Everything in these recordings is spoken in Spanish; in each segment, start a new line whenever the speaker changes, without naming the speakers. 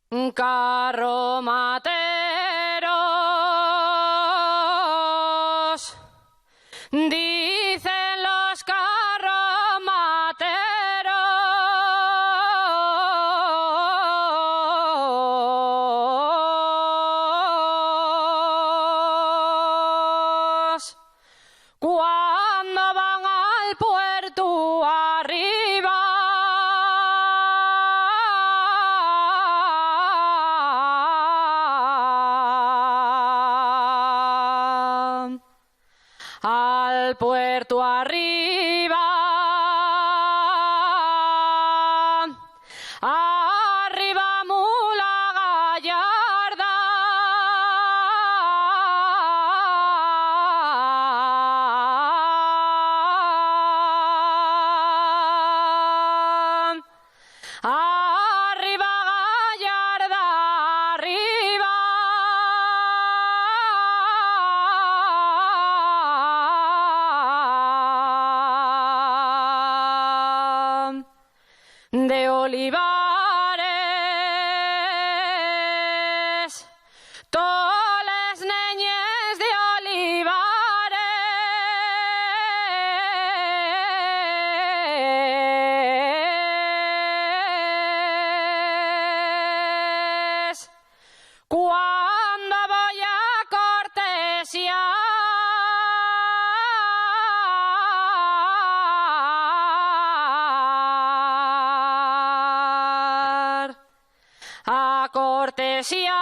Carromateros, dicen los carromateros, cuando van al puerto arriba. Al puerto arriba, arriba mula gallarda, arriba gallarda, arriba. De olivares, todas las neñes de olivares, cuando voy a cortesiar. A cortesiar,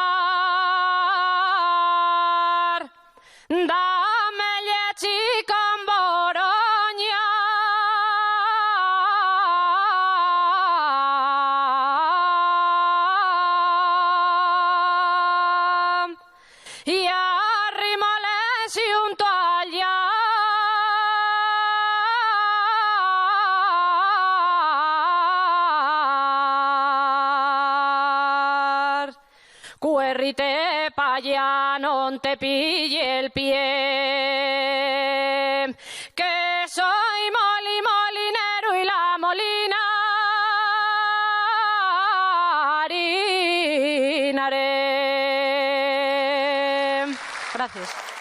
dame leche con boroña, y arrímales y un toalla. Cuerrite pa' allá, no te pille el pie, que soy molinero y la molina harinaré. Gracias.